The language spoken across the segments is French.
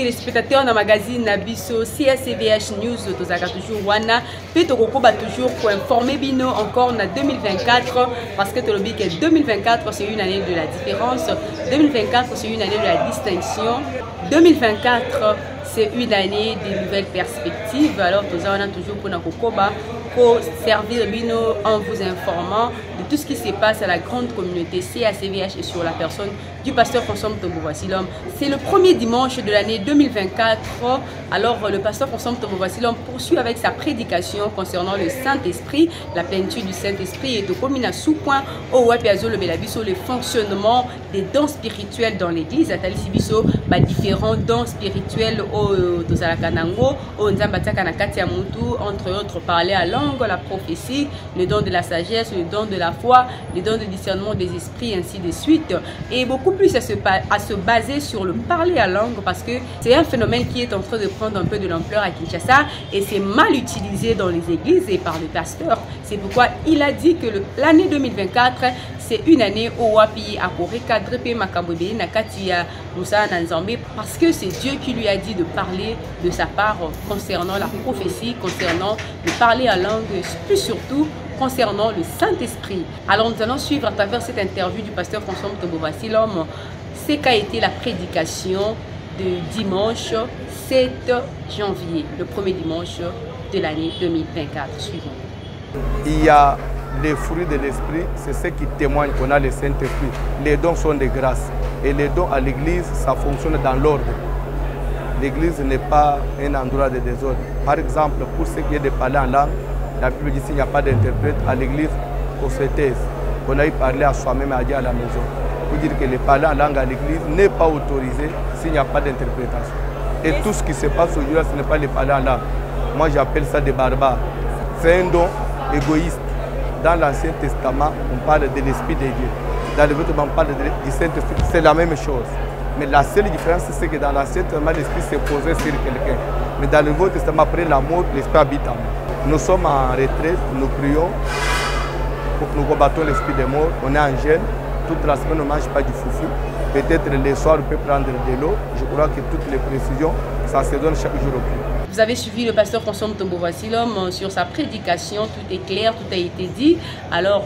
téléspectateurs dans magazine Nabiso CSCVH News tozaka toujours wana pe tokokoba toujours pour informer bino encore na 2024 parce que tolobi que 2024 c'est une année de la différence, 2024 c'est une année de la distinction, 2024 c'est une année de nouvelles perspectives. Alors nous avons toujours pour Nakokoba pour servir bino en vous informant de tout ce qui se passe à la grande communauté CACVH et sur la personne du pasteur François Mutombo Voici-L'Homme. C'est le premier dimanche de l'année 2024. Alors le pasteur François Mutombo Voici-L'Homme poursuit avec sa prédication concernant le Saint-Esprit, la plénitude du Saint-Esprit et de commune à sous-point au Wapiazo le Belabiso, le fonctionnement des dons spirituels dans l'église. Atali Sibiso, différents dons spirituels au Tozalakanango, au Nzambataka Nakati Amutu, entre autres parler à langue, la prophétie, le don de la sagesse, le don de la foi, le don de discernement des esprits, ainsi de suite. Et beaucoup plus à se baser sur le parler à langue parce que c'est un phénomène qui est en train de prendre un peu de l'ampleur à Kinshasa et c'est mal utilisé dans les églises et par le pasteur. C'est pourquoi il a dit que l'année 2024 c'est une année où Wapi a pour recadrer Makabobé Nakatia Moussa Nanzambé parce que c'est Dieu qui lui a dit de parler de sa part concernant la prophétie, concernant le parler à langue, plus surtout concernant le Saint-Esprit. Alors nous allons suivre à travers cette interview du pasteur François Mutombo Voici-L'Homme ce qu'a été la prédication de dimanche 7 janvier, le premier dimanche de l'année 2024 suivant. Il y a les fruits de l'esprit, c'est ce qui témoigne qu'on a le Saint-Esprit. Les dons sont des grâces et les dons à l'église, ça fonctionne dans l'ordre. L'église n'est pas un endroit de désordre. Par exemple, pour ce qui est de parler en langue, la Bible dit qu'il n'y a pas d'interprète à l'église, qu'on se taise. On a eu parlé à soi-même et à Dieu à la maison. Pour dire que le parler en langue à l'église n'est pas autorisé s'il n'y a pas d'interprétation. Et tout ce qui se passe aujourd'hui, ce n'est pas le parler en langue. Moi, j'appelle ça des barbares. C'est un don égoïste. Dans l'Ancien Testament, on parle de l'Esprit de Dieu. Dans le Nouveau Testament, on parle du Saint-Esprit. C'est la même chose. Mais la seule différence, c'est que dans l'Ancien Testament, l'Esprit s'est posé sur quelqu'un. Mais dans le Nouveau Testament, après la mort, l'Esprit habite en nous. Nous sommes en retraite, nous prions, nous combattons l'Esprit des morts. On est en jeûne. Toute la semaine, on ne mange pas du foufou. Peut-être le soir, on peut prendre de l'eau. Je crois que toutes les précisions, ça se donne chaque jour au plus. Vous avez suivi le pasteur François Mutombo Voici-L'Homme sur sa prédication, tout est clair, tout a été dit. Alors,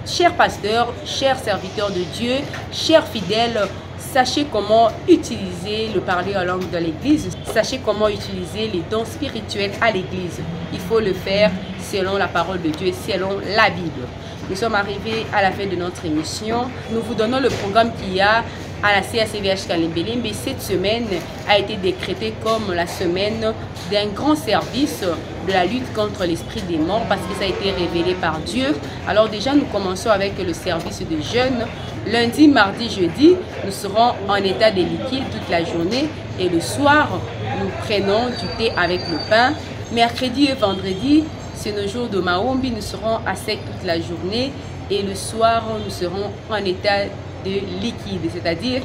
cher pasteur, chers serviteurs de Dieu, chers fidèles, sachez comment utiliser le parler en langue de l'église, sachez comment utiliser les dons spirituels à l'église. Il faut le faire selon la parole de Dieu, selon la Bible. Nous sommes arrivés à la fin de notre émission. Nous vous donnons le programme qu'il y a à la CACVH Kalembele, mais cette semaine a été décrétée comme la semaine d'un grand service de la lutte contre l'esprit des morts parce que ça a été révélé par Dieu. Alors déjà, nous commençons avec le service de jeûne. Lundi, mardi, jeudi, nous serons en état de liquide toute la journée et le soir, nous prenons du thé avec le pain. Mercredi et vendredi, c'est nos jours de Maombi, nous serons à sec toute la journée et le soir, nous serons en état de liquide, c'est-à-dire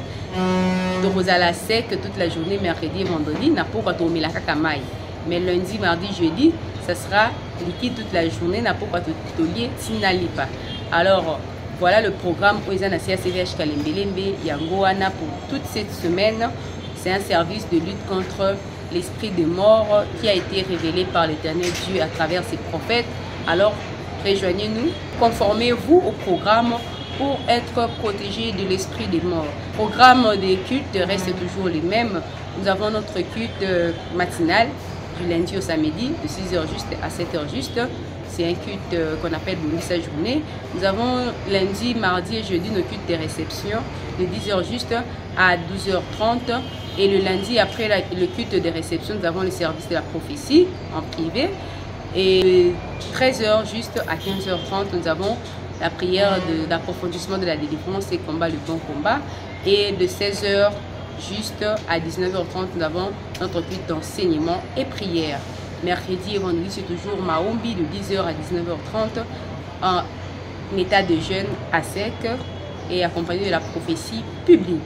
de rosala sec toute la journée, mercredi et vendredi, n'a pas tomber la kakamai. Mais lundi, mardi, jeudi, ça sera liquide toute la journée, n'a pas tolier tinalipa. Alors, voilà le programme Oizana CACVH Kalembelembe Yangoana pour toute cette semaine. C'est un service de lutte contre l'esprit des morts qui a été révélé par l'Éternel Dieu à travers ses prophètes. Alors, rejoignez-nous, conformez-vous au programme pour être protégé de l'esprit des morts. Le programme des cultes reste toujours les mêmes. Nous avons notre culte matinal du lundi au samedi, de 6h juste à 7h juste. C'est un culte qu'on appelle Bonissa Journée. Nous avons lundi, mardi et jeudi nos cultes de réception de 10h juste à 12h30. Et le lundi, après le culte de réception, nous avons le service de la prophétie en privé. Et 13h juste à 15h30, nous avons la prière d'approfondissement de la délivrance et combat le bon combat. Et de 16h juste à 19h30, nous avons notre culte d'enseignement et prière. Mercredi et vendredi, c'est toujours Maombi de 10h à 19h30 en état de jeûne à sec et accompagné de la prophétie publique.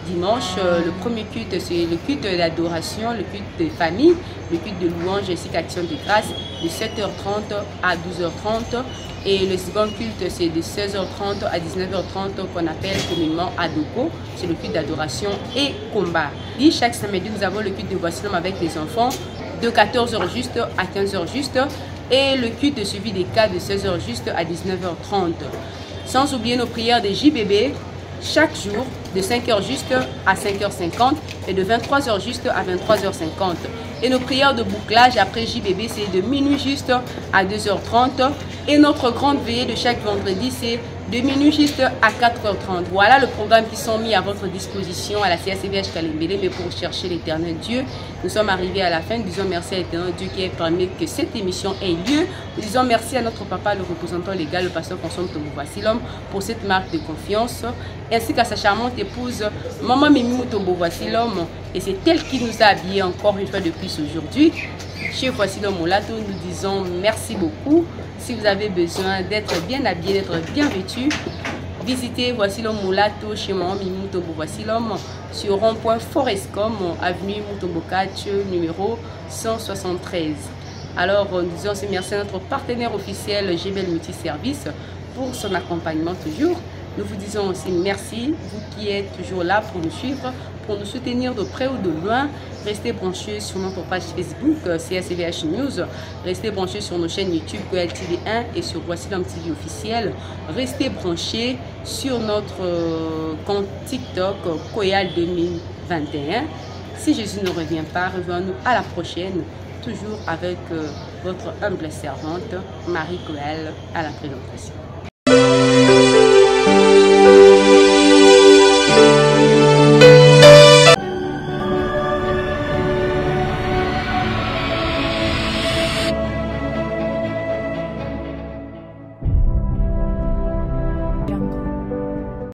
dimanche. Le premier culte, c'est le culte de l'adoration, le culte de famille, le culte de louange ainsi qu'action de grâce de 7h30 à 12h30. Et le second culte, c'est de 16h30 à 19h30 qu'on appelle communément Adoko. C'est le culte d'adoration et combat. Et chaque samedi, nous avons le culte de Voici l'homme avec les enfants de 14h juste à 15h juste. Et le culte suivi des cas de 16h juste à 19h30. Sans oublier nos prières de JBB chaque jour de 5h juste à 5h50 et de 23h juste à 23h50. Et nos prières de bouclage après JBB, c'est de minuit juste à 2h30. Et notre grande veillée de chaque vendredi, c'est de minuit juste à 4h30. Voilà le programme qui sont mis à votre disposition à la CACVH Kalembele. Mais pour chercher l'éternel Dieu, nous sommes arrivés à la fin. Nous disons merci à l'éternel Dieu qui a permis que cette émission ait lieu. Nous disons merci à notre papa, le représentant légal, le pasteur Consombe Tombo Voici l'homme, pour cette marque de confiance, ainsi qu'à sa charmante épouse, Maman Mimi Tombo Voici l'homme. Et c'est elle qui nous a habillés encore une fois de plus aujourd'hui. Chez Voici l'homme Moulato, nous disons merci beaucoup. Si vous avez besoin d'être bien habillé, d'être bien vêtu, visitez Voici l'homme Moulato chez Maman Mimi Tombo Voici l'homme sur rond-point Forescom, avenue Mutombokache, numéro 173. Alors, nous disons aussi merci à notre partenaire officiel GBL Multiservice pour son accompagnement toujours. Nous vous disons aussi merci, vous qui êtes toujours là pour nous suivre, pour nous soutenir de près ou de loin. Restez branchés sur notre page Facebook CACVH News. Restez branchés sur nos chaînes YouTube Koyal TV 1 et sur Voici l'homme TV officiel. Restez branchés sur notre compte TikTok Koyal 2021. Si Jésus ne revient pas, revenons-nous à la prochaine, toujours avec votre humble servante Marie Koyal à la présentation.